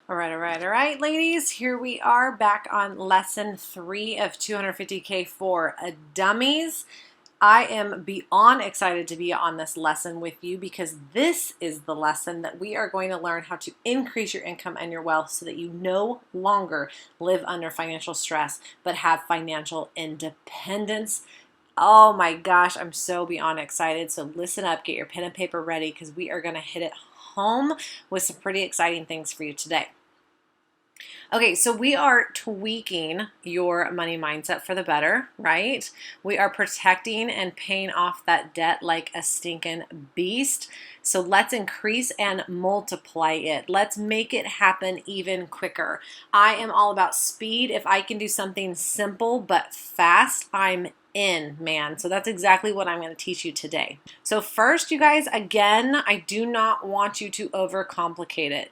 All right, ladies. Here we are back on lesson 3 of 250K for Dummies. I am beyond excited to be on this lesson with you because this is the lesson that we are going to learn how to increase your income and your wealth so that you no longer live under financial stress, but have financial independence. Oh my gosh, I'm so beyond excited. So listen up, get your pen and paper ready because we are going to hit it home with some pretty exciting things for you today. Okay, so we are tweaking your money mindset for the better, right? We are protecting and paying off that debt like a stinking beast. So let's increase and multiply it. Let's make it happen even quicker. I am all about speed. If I can do something simple but fast, I'm in, man. So that's exactly what I'm going to teach you today. So first, you guys, again, I do not want you to overcomplicate it.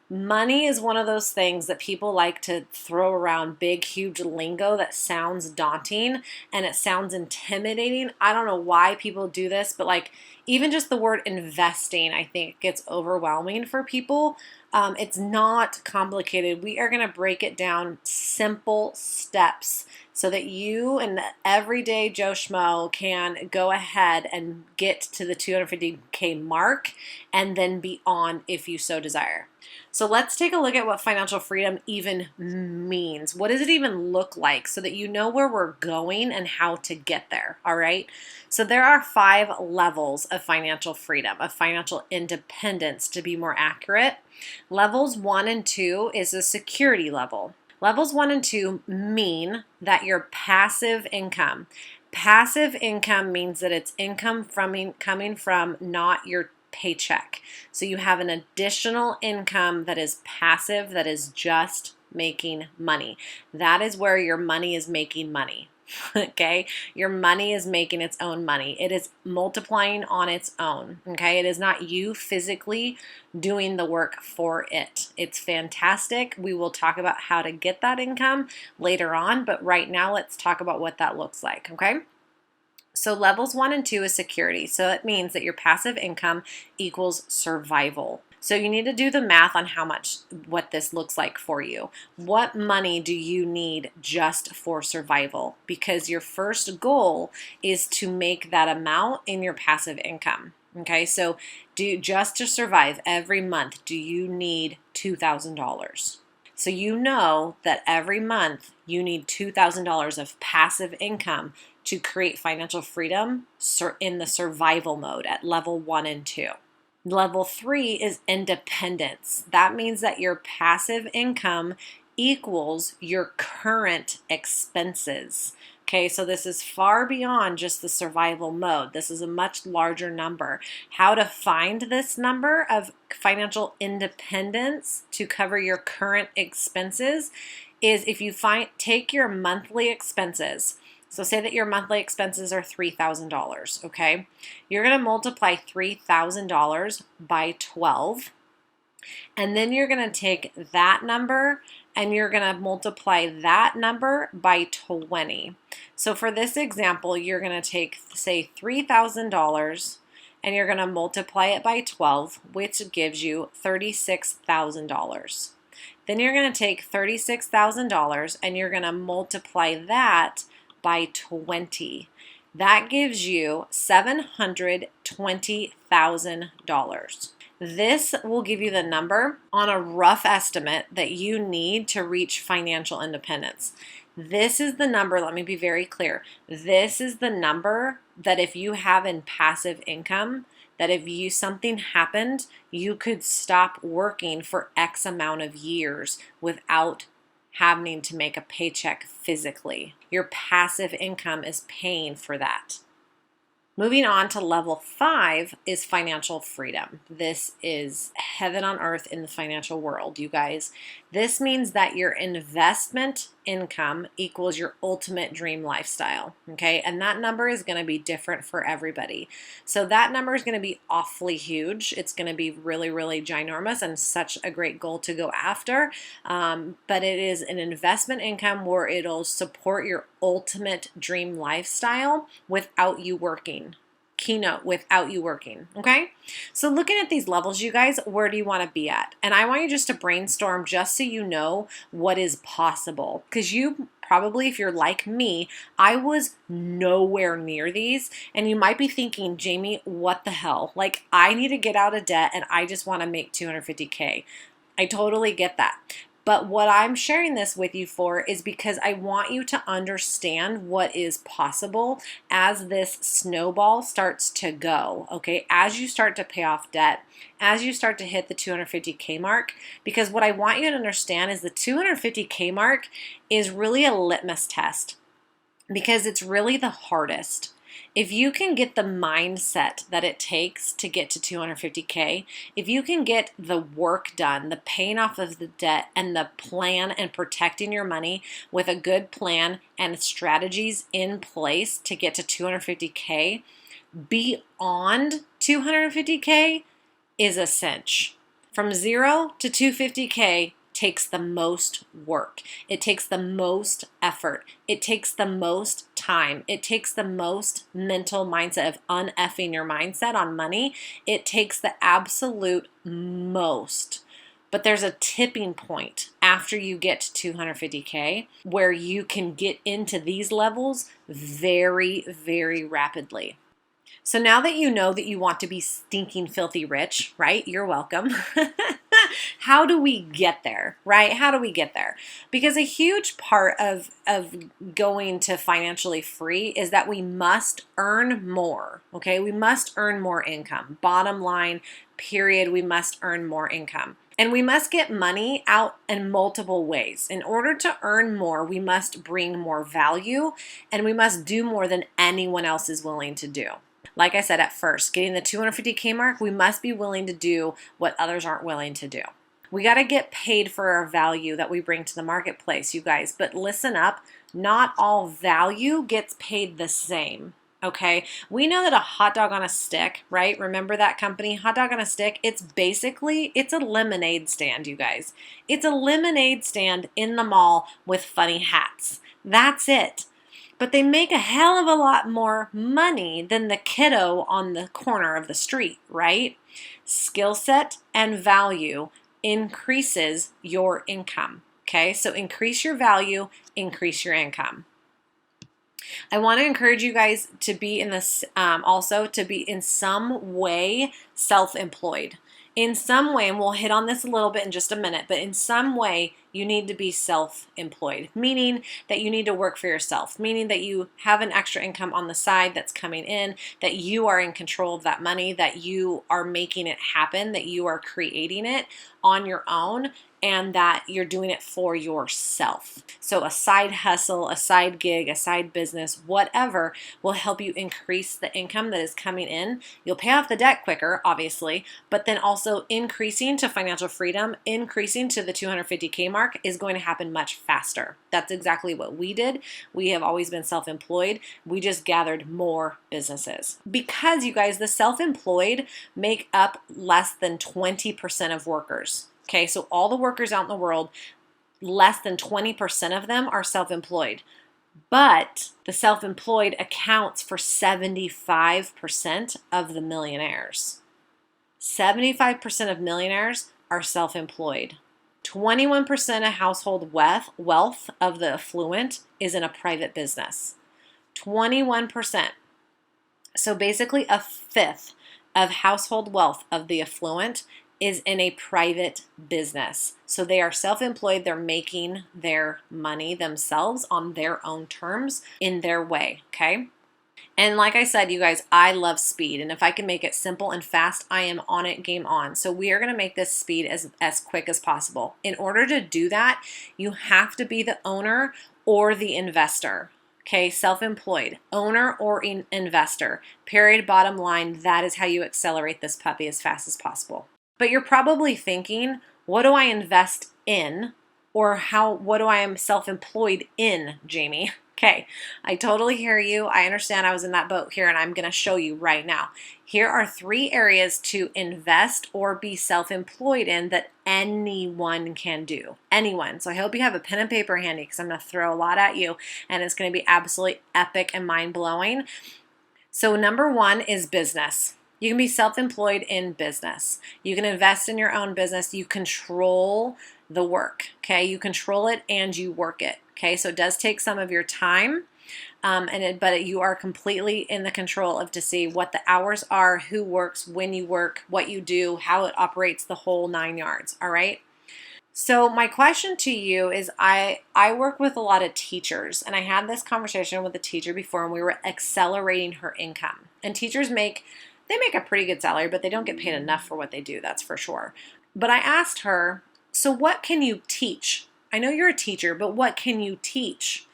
Money is one of those things that people like to throw around big, huge lingo that sounds daunting and it sounds intimidating. I don't know why people do this, but like even just the word investing, I think gets overwhelming for people. It's not complicated. We are going to break it down simple steps so that you and the everyday Joe Schmo can go ahead and get to the 250K mark and then beyond if you so desire. So let's take a look at what financial freedom even means. What does it even look like so that you know where we're going and how to get there, all right? So there are 5 levels of financial freedom, of financial independence to be more accurate. Levels 1 and 2 is a security level. Levels 1 and 2 mean that your passive income means that it's income coming from not your paycheck. So you have an additional income that is passive, that is just making money. That is where your money is making money. Okay, your money is making its own money. It is multiplying on its own. Okay, it is not you physically doing the work for it. It's fantastic. We will talk about how to get that income later on, but right now let's talk about what that looks like. Okay. So levels 1 and 2 is security. So it means that your passive income equals survival. So you need to do the math on what this looks like for you. What money do you need just for survival? Because your first goal is to make that amount in your passive income. Okay, so just to survive every month, do you need $2,000? So you know that every month you need $2,000 of passive income to create financial freedom in the survival mode at level 1 and 2. Level 3 is independence. That means that your passive income equals your current expenses. Okay, so this is far beyond just the survival mode. This is a much larger number. How to find this number of financial independence to cover your current expenses is if you take your monthly expenses. So say that your monthly expenses are $3,000, okay? You're going to multiply $3,000 by 12, and then you're going to take that number and you're going to multiply that number by 20. So for this example, you're going to take, say, $3,000 and you're going to multiply it by 12, which gives you $36,000. Then you're going to take $36,000 and you're going to multiply that by 20. That gives you $720,000. This will give you the number on a rough estimate that you need to reach financial independence. This is the number, let me be very clear. This is the number that if you have in passive income, that if something happened, you could stop working for X amount of years without having to make a paycheck physically. Your passive income is paying for that. Moving on to level 5 is financial freedom. This is heaven on earth in the financial world, you guys. This means that your investment income equals your ultimate dream lifestyle, okay? And that number is going to be different for everybody. So that number is going to be awfully huge. It's going to be really, really ginormous and such a great goal to go after. But it is an investment income where it'll support your ultimate dream lifestyle without you working. keynote without you working, okay? So looking at these levels, you guys, where do you want to be at? And I want you just to brainstorm just so you know what is possible. Because you probably, if you're like me, I was nowhere near these. And you might be thinking, Jamie, what the hell? Like, I need to get out of debt and I just want to make 250K. I totally get that. But what I'm sharing this with you for is because I want you to understand what is possible as this snowball starts to go, okay? As you start to pay off debt, as you start to hit the 250K mark, because what I want you to understand is the 250K mark is really a litmus test because it's really the hardest. If you can get the mindset that it takes to get to 250K, if you can get the work done, the paying off of the debt and the plan and protecting your money with a good plan and strategies in place to get to 250K, beyond 250K is a cinch. From 0 to 250K takes the most work. It takes the most effort. It takes the most time. It takes the most mental mindset of uneffing your mindset on money. It takes the absolute most. But there's a tipping point after you get to 250K where you can get into these levels very, very rapidly. So now that you know that you want to be stinking filthy rich, right? You're welcome. How do we get there, right? How do we get there? Because a huge part of going to financially free is that we must earn more, okay? We must earn more income. Bottom line, period, we must earn more income. And we must get money out in multiple ways. In order to earn more, we must bring more value and we must do more than anyone else is willing to do. Like I said at first, getting the 250K mark, we must be willing to do what others aren't willing to do. We got to get paid for our value that we bring to the marketplace, you guys. But listen up, not all value gets paid the same. Okay, we know that a hot dog on a stick, right? Remember that company, Hot Dog on a Stick? It's a lemonade stand, you guys. It's a lemonade stand in the mall with funny hats. That's it. But they make a hell of a lot more money than the kiddo on the corner of the street, right? Skill set and value increases your income, okay? So increase your value, increase your income. I want to encourage you guys to be in this, also to be in some way self-employed. In some way, and we'll hit on this a little bit in just a minute, but in some way, you need to be self-employed, meaning that you need to work for yourself, meaning that you have an extra income on the side that's coming in, that you are in control of that money, that you are making it happen, that you are creating it on your own, and that you're doing it for yourself. So a side hustle, a side gig, a side business, whatever will help you increase the income that is coming in. You'll pay off the debt quicker, obviously, but then also increasing to financial freedom, increasing to the 250K mark is going to happen much faster. That's exactly what we did. We have always been self-employed. We just gathered more businesses. Because you guys, the self-employed make up less than 20% of workers. Okay, so all the workers out in the world, less than 20% of them are self-employed. But the self-employed accounts for 75% of the millionaires. 75% of millionaires are self-employed. 21% of household wealth of the affluent is in a private business. 21%. So basically a fifth of household wealth of the affluent is in a private business. So they are self-employed, they're making their money themselves on their own terms in their way, okay? And like I said, you guys, I love speed. And if I can make it simple and fast, I am on it, game on. So we are going to make this speed as quick as possible. In order to do that, you have to be the owner or the investor. Okay, self-employed, owner or investor. Period, bottom line, that is how you accelerate this puppy as fast as possible. But you're probably thinking, what do I invest in? Or what do I am self-employed in, Jamie? Okay, I totally hear you. I understand I was in that boat here and I'm going to show you right now. Here are 3 areas to invest or be self-employed in that anyone can do. Anyone. So I hope you have a pen and paper handy because I'm going to throw a lot at you and it's going to be absolutely epic and mind-blowing. So number one is business. You can be self-employed in business. You can invest in your own business. You control the work, okay? You control it and you work it, okay? So it does take some of your time, but you are completely in the control of to see what the hours are, who works, when you work, what you do, how it operates, the whole 9 yards, all right? So my question to you is I work with a lot of teachers, and I had this conversation with a teacher before, and we were accelerating her income. And teachers make a pretty good salary, but they don't get paid enough for what they do, that's for sure. But I asked her, so what can you teach? I know you're a teacher, but what can you teach?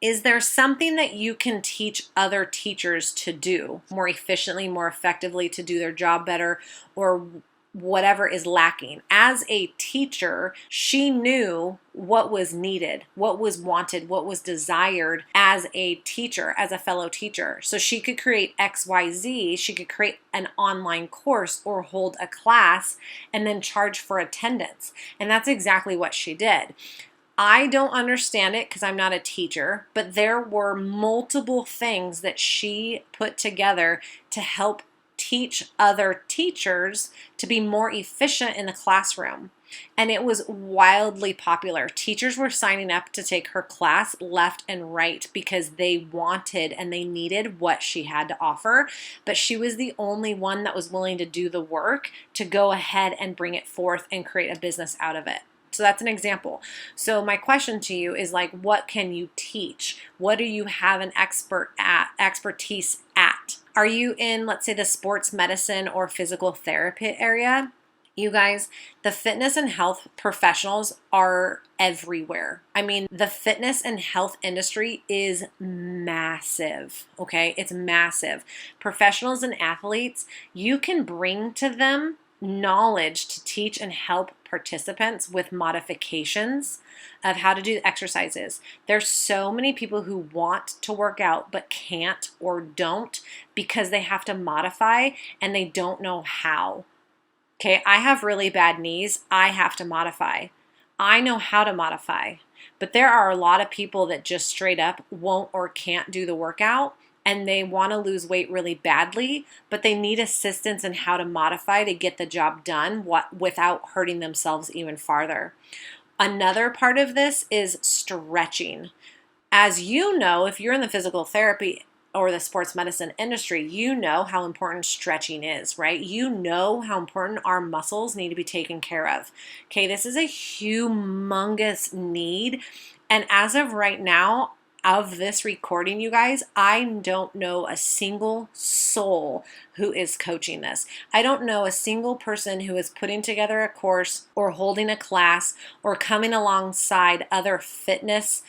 Is there something that you can teach other teachers to do more efficiently, more effectively, to do their job better, or whatever is lacking? As a teacher, she knew what was needed, what was wanted, what was desired as a teacher, as a fellow teacher. So she could create XYZ, she could create an online course or hold a class and then charge for attendance. And that's exactly what she did. I don't understand it because I'm not a teacher, but there were multiple things that she put together to help teach other teachers to be more efficient in the classroom. And it was wildly popular. Teachers were signing up to take her class left and right because they wanted and they needed what she had to offer. But she was the only one that was willing to do the work to go ahead and bring it forth and create a business out of it. So that's an example. So my question to you is like, what can you teach? What do you have an expertise at? Are you in, let's say, the sports medicine or physical therapy area? You guys, the fitness and health professionals are everywhere. I mean, the fitness and health industry is massive, okay? It's massive. Professionals and athletes, you can bring to them knowledge to teach and help participants with modifications of how to do exercises. There's so many people who want to work out but can't or don't because they have to modify and they don't know how. Okay, I have really bad knees. I have to modify. I know how to modify, but there are a lot of people that just straight up won't or can't do the workout, and they want to lose weight really badly, but they need assistance in how to modify to get the job done without hurting themselves even farther. Another part of this is stretching. As you know, if you're in the physical therapy or the sports medicine industry, you know how important stretching is, right? You know how important our muscles need to be taken care of. Okay, this is a humongous need. And as of right now, of this recording, you guys, I don't know a single soul who is coaching this. I don't know a single person who is putting together a course or holding a class or coming alongside other fitness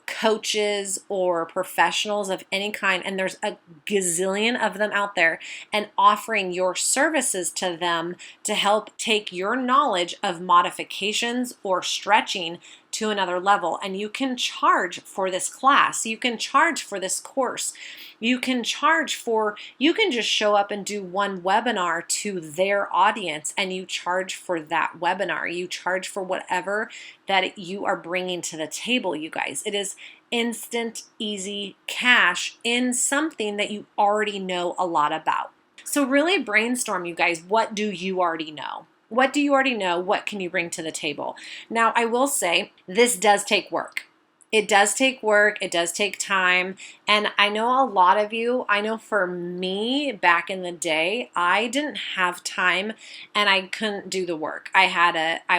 coaches or professionals of any kind, and there's a gazillion of them out there, and offering your services to them to help take your knowledge of modifications or stretching to another level. And you can charge for this class, you can charge for this course, you can just show up and do one webinar to their audience, and you charge for that webinar. You charge for whatever that you are bringing to the table, you guys. It is instant, easy cash in something that you already know a lot about. So really brainstorm, you guys. What do you already know? What do you already know? What can you bring to the table? Now, I will say this does take work. It does take work, it does take time, and I know a lot of you, I know for me back in the day, I didn't have time and I couldn't do the work. I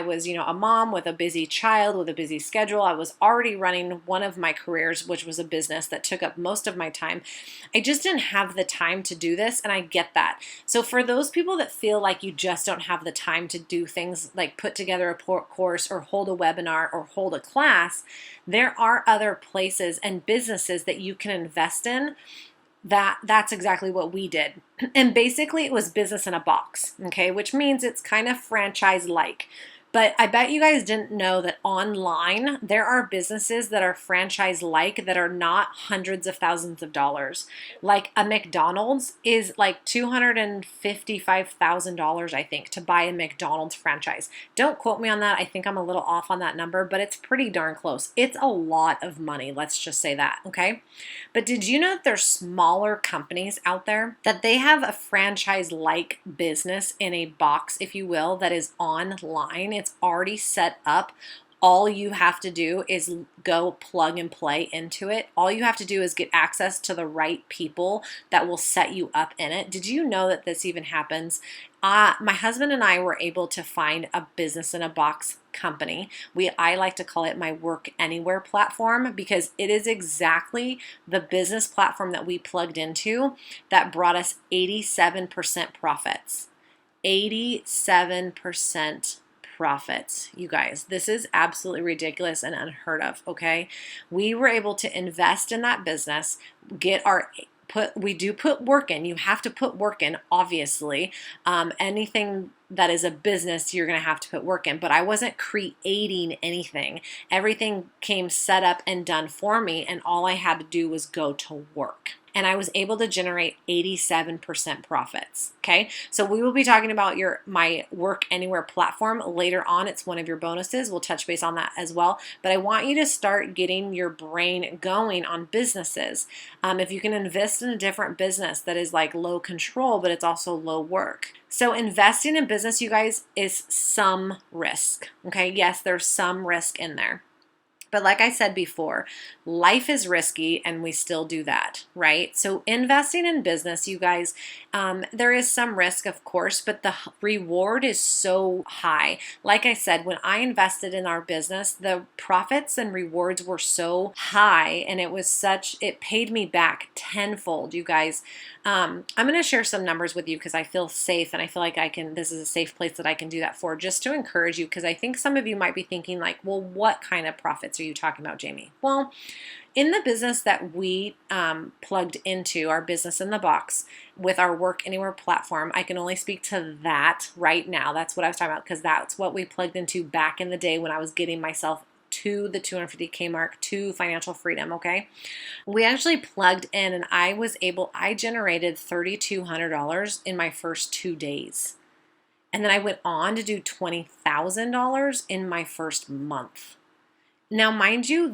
was a mom with a busy child, with a busy schedule. I was already running one of my careers, which was a business that took up most of my time. I just didn't have the time to do this, and I get that. So for those people that feel like you just don't have the time to do things like put together a course or hold a webinar or hold a class, there are other places and businesses that you can invest in. That's exactly what we did. And basically it was business in a box, okay, which means it's kind of franchise-like. But I bet you guys didn't know that online there are businesses that are franchise-like that are not hundreds of thousands of dollars. Like a McDonald's is like $255,000, I think, to buy a McDonald's franchise. Don't quote me on that. I think I'm a little off on that number, but it's pretty darn close. It's a lot of money. Let's just say that, okay? But did you know that there's smaller companies out there that they have a franchise-like business in a box, if you will, that is online? It's already set up. All you have to do is go plug and play into it. All you have to do is get access to the right people that will set you up in it. Did you know that this even happens? My husband and I were able to find a business in a box company. I like to call it my work anywhere platform because it is exactly the business platform that we plugged into that brought us 87% profits. 87% profits, you guys. This is absolutely ridiculous and unheard of, okay? We were able to invest in that business, we do put work in. You have to put work in, obviously. Anything that is a business, you're going to have to put work in. But I wasn't creating anything. Everything came set up and done for me, and all I had to do was go to work. And I was able to generate 87% profits. Okay, so we will be talking about my Work Anywhere platform later on. It's one of your bonuses. We'll touch base on that as well. But I want you to start getting your brain going on businesses. If you can invest in a different business that is like low control, but it's also low work. So investing in business, you guys, is some risk. Okay, yes, there's some risk in there. But like I said before, life is risky and we still do that, right? So investing in business, you guys, there is some risk, of course, but the reward is so high. Like I said, when I invested in our business, the profits and rewards were so high and it paid me back tenfold, you guys. I'm going to share some numbers with you because I feel safe and I feel like this is a safe place that I can do that for, just to encourage you, because I think some of you might be thinking like, well, what kind of profits are you talking about, Jamie? Well, in the business that we plugged into, our business in the box with our Work Anywhere platform, I can only speak to that right now. That's what I was talking about because that's what we plugged into back in the day when I was getting myself to the 250K mark, to financial freedom, okay? We actually plugged in and I generated $3,200 in my first 2 days. And then I went on to do $20,000 in my first month. Now, mind you,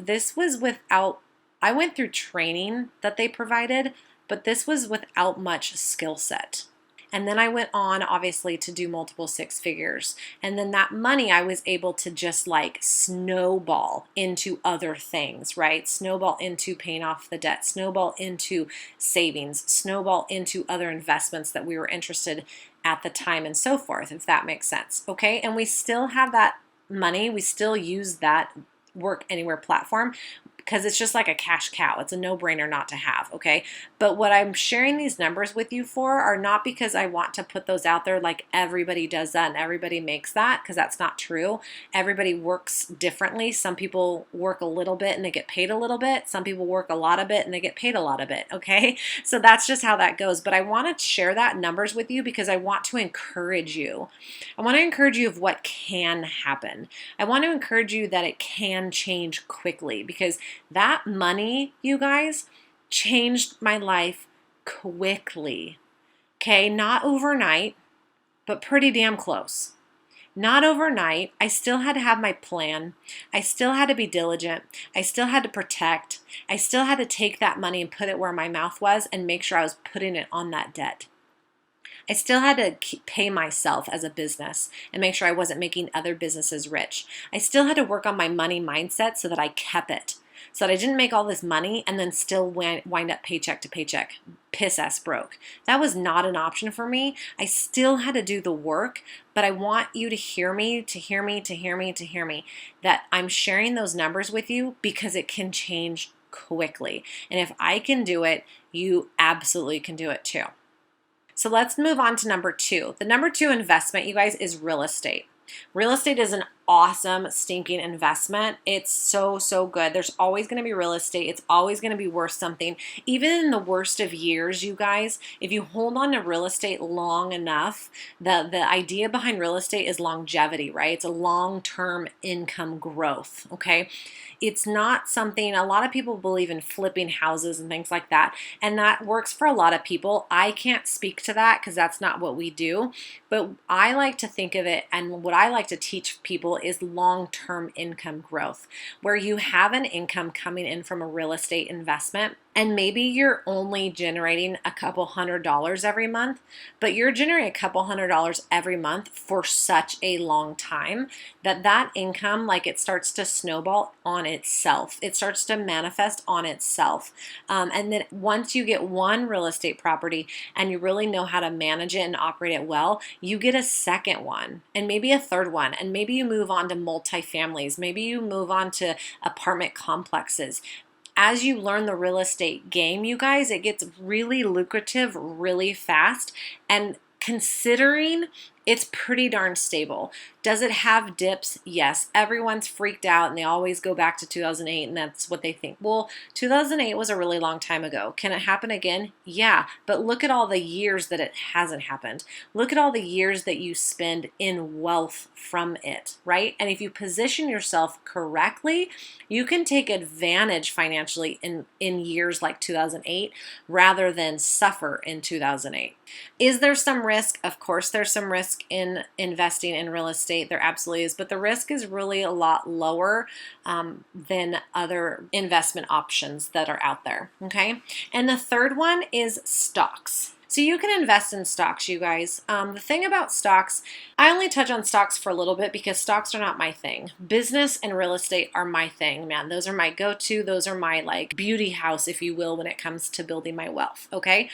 I went through training that they provided, but this was without much skill set. And then I went on, obviously, to do multiple six figures. And then that money I was able to just like snowball into other things, right? Snowball into paying off the debt, snowball into savings, snowball into other investments that we were interested at the time and so forth, if that makes sense, okay? And we still have that money. We still use that Work Anywhere platform because it's just like a cash cow. It's a no-brainer not to have, okay? But what I'm sharing these numbers with you for are not because I want to put those out there like everybody does that and everybody makes that, because that's not true. Everybody works differently. Some people work a little bit and they get paid a little bit. Some people work a lot of it and they get paid a lot of it, okay? So that's just how that goes. But I want to share that numbers with you because I want to encourage you. I want to encourage you of what can happen. I want to encourage you that it can change quickly, because that money, you guys, changed my life quickly. Okay, not overnight, but pretty damn close. Not overnight. I still had to have my plan. I still had to be diligent. I still had to protect. I still had to take that money and put it where my mouth was and make sure I was putting it on that debt. I still had to pay myself as a business and make sure I wasn't making other businesses rich. I still had to work on my money mindset so that I kept it, so that I didn't make all this money and then still wind up paycheck to paycheck, piss-ass broke. That was not an option for me. I still had to do the work, but I want you to hear me, that I'm sharing those numbers with you because it can change quickly. And if I can do it, you absolutely can do it too. So let's move on to number 2. The number 2 investment, you guys, is real estate. Real estate is an awesome stinking investment. It's so, so good. There's always going to be real estate. It's always going to be worth something. Even in the worst of years, you guys, if you hold on to real estate long enough, the idea behind real estate is longevity, right? It's a long-term income growth, okay? It's not something, a lot of people believe in flipping houses and things like that, and that works for a lot of people. I can't speak to that because that's not what we do, but I like to think of it, and what I like to teach people is long-term income growth, where you have an income coming in from a real estate investment, and maybe you're only generating a couple $100s every month, but you're generating a couple $100s every month for such a long time that income, like, it starts to snowball on itself. It starts to manifest on itself. And then once you get one real estate property and you really know how to manage it and operate it well, you get a second one and maybe a third one. And maybe you move on to multifamilies. Maybe you move on to apartment complexes. As you learn the real estate game, you guys, it gets really lucrative really fast. And considering it's pretty darn stable. Does it have dips? Yes. Everyone's freaked out and they always go back to 2008 and that's what they think. Well, 2008 was a really long time ago. Can it happen again? Yeah. But look at all the years that it hasn't happened. Look at all the years that you spend in wealth from it, right? And if you position yourself correctly, you can take advantage financially in years like 2008 rather than suffer in 2008. Is there some risk? Of course, there's some risk in investing in real estate. There absolutely is, but the risk is really a lot lower than other investment options that are out there, okay? And the third one is stocks. So you can invest in stocks, you guys. The thing about stocks, I only touch on stocks for a little bit because stocks are not my thing. Business and real estate are my thing, man. Those are my go-to. Those are my, like, beauty house, if you will, when it comes to building my wealth, okay?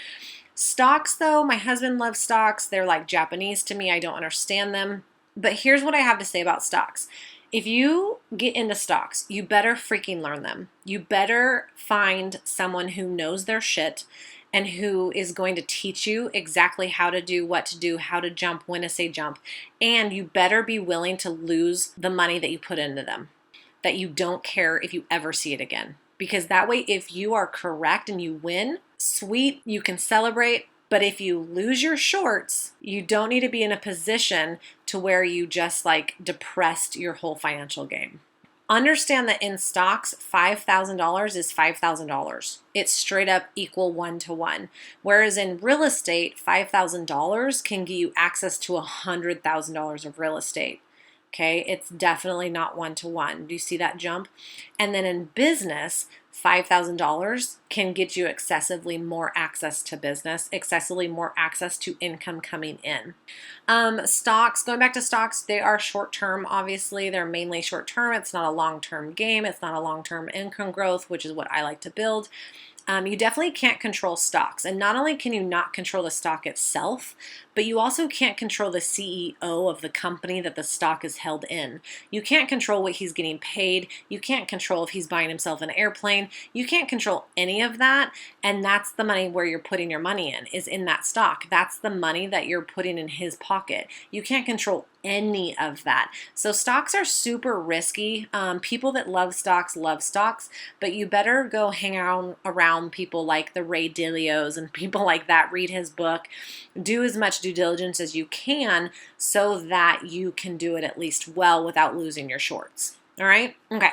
Stocks, though, my husband loves stocks. They're like Japanese to me. I don't understand them. But here's what I have to say about stocks. If you get into stocks, you better freaking learn them. You better find someone who knows their shit and who is going to teach you exactly how to do, what to do, how to jump, when to say jump. And you better be willing to lose the money that you put into them, that you don't care if you ever see it again. Because that way, if you are correct and you win, sweet, you can celebrate. But if you lose your shorts, you don't need to be in a position to where you just, like, depressed your whole financial game. Understand that in stocks, $5,000 is $5,000. It's straight up equal 1-to-1. Whereas in real estate, $5,000 can give you access to $100,000 of real estate. Okay, it's definitely not 1-to-1. Do you see that jump? And then in business, $5,000 can get you excessively more access to business, excessively more access to income coming in. Stocks, going back to stocks, they are short-term, obviously. They're mainly short-term. It's not a long-term game. It's not a long-term income growth, which is what I like to build. You definitely can't control stocks. And not only can you not control the stock itself, but you also can't control the CEO of the company that the stock is held in. You can't control what he's getting paid. You can't control if he's buying himself an airplane. You can't control any of that. And that's the money where you're putting your money in, is in that stock. That's the money that you're putting in his pocket. You can't control any of that. So stocks are super risky. People that love stocks, but you better go hang around people like the Ray Dalios and people like that. Read his book. Do as much due diligence as you can so that you can do it at least well without losing your shorts. All right? Okay.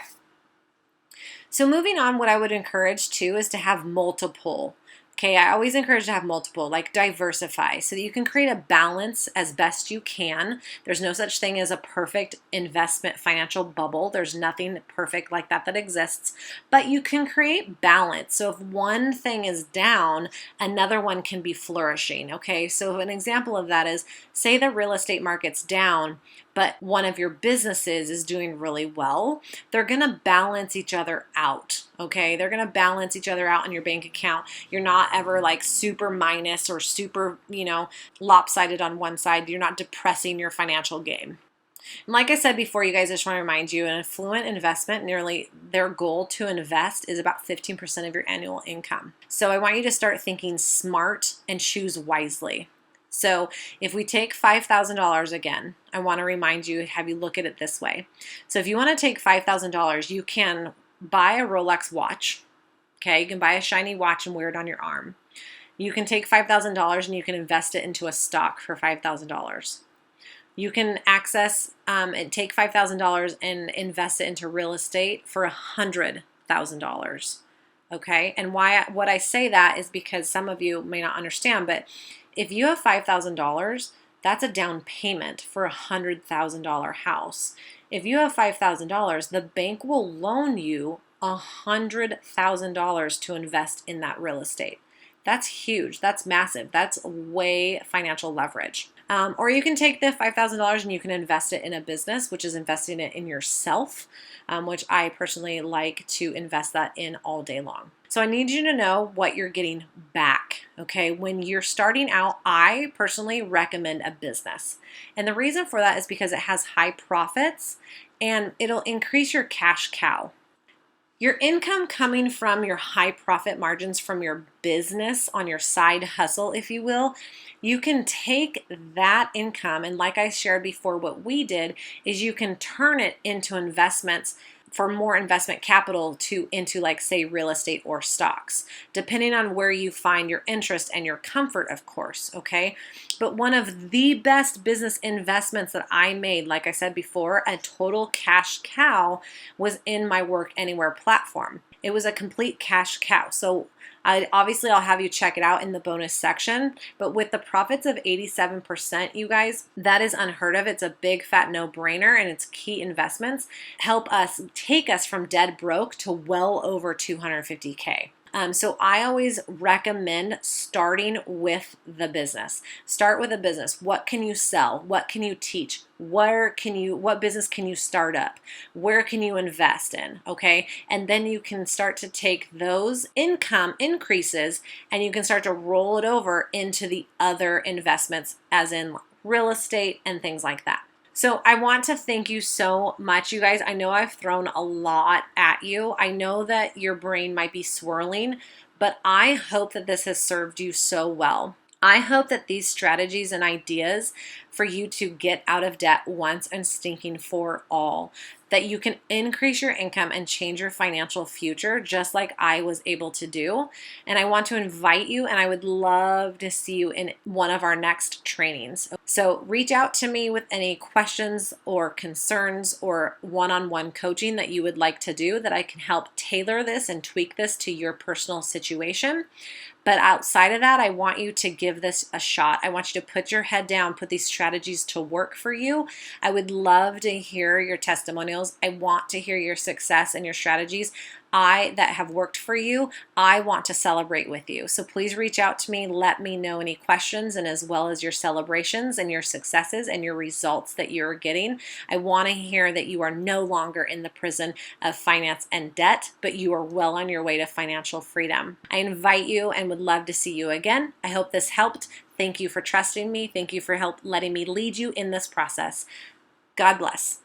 So moving on, what I would encourage too is to have multiple. Okay, I always encourage to have multiple, like diversify, so that you can create a balance as best you can. There's no such thing as a perfect investment financial bubble. There's nothing perfect like that exists, but you can create balance. So if one thing is down, another one can be flourishing. Okay, so an example of that is, say the real estate market's down, but one of your businesses is doing really well. They're gonna balance each other out. Okay, they're gonna balance each other out in your bank account. You're not ever like super minus or super, lopsided on one side. You're not depressing your financial game. And like I said before, you guys, I just want to remind you, an affluent investment, nearly their goal to invest is about 15% of your annual income. So I want you to start thinking smart and choose wisely. So if we take $5,000 again, I want to remind you, have you look at it this way. So if you want to take $5,000, you can buy a Rolex watch. Okay, you can buy a shiny watch and wear it on your arm. You can take $5,000 and you can invest it into a stock for $5,000. You can access and take $5,000 and invest it into real estate for $100,000. Okay, and what I say that is because some of you may not understand, but if you have $5,000, that's a down payment for a $100,000 house. If you have $5,000, the bank will loan you $100,000 to invest in that real estate. That's huge. That's massive. That's way financial leverage. Or you can take the $5,000 and you can invest it in a business, which is investing it in yourself, which I personally like to invest that in all day long. So I need you to know what you're getting back, okay? When you're starting out, I personally recommend a business. And the reason for that is because it has high profits and it'll increase your cash cow. Your income coming from your high profit margins from your business on your side hustle, if you will, you can take that income, and like I shared before, what we did is you can turn it into investments for more investment capital into like say real estate or stocks, depending on where you find your interest and your comfort, of course, okay? But one of the best business investments that I made, like I said before, a total cash cow, was in my Work Anywhere platform. It was a complete cash cow. So I'll have you check it out in the bonus section, but with the profits of 87%, you guys, that is unheard of. It's a big fat no-brainer, and it's key investments help us take us from dead broke to well over 250K. So I always recommend starting with the business. Start with a business. What can you sell? What can you teach? What business can you start up? Where can you invest in? Okay. And then you can start to take those income increases and you can start to roll it over into the other investments, as in real estate and things like that. So I want to thank you so much, you guys. I know I've thrown a lot at you. I know that your brain might be swirling, but I hope that this has served you so well. I hope that these strategies and ideas for you to get out of debt once and stinking for all, that you can increase your income and change your financial future just like I was able to do. And I want to invite you, and I would love to see you in one of our next trainings. So reach out to me with any questions or concerns or one-on-one coaching that you would like to do, that I can help tailor this and tweak this to your personal situation. But outside of that, I want you to give this a shot. I want you to put your head down, put these strategies to work for you. I would love to hear your testimonials. I want to hear your success and your strategies that have worked for you. I want to celebrate with you. So please reach out to me. Let me know any questions, and as well as your celebrations and your successes and your results that you're getting. I want to hear that you are no longer in the prison of finance and debt, but you are well on your way to financial freedom. I invite you and would love to see you again. I hope this helped. Thank you for trusting me. Thank you for letting me lead you in this process. God bless.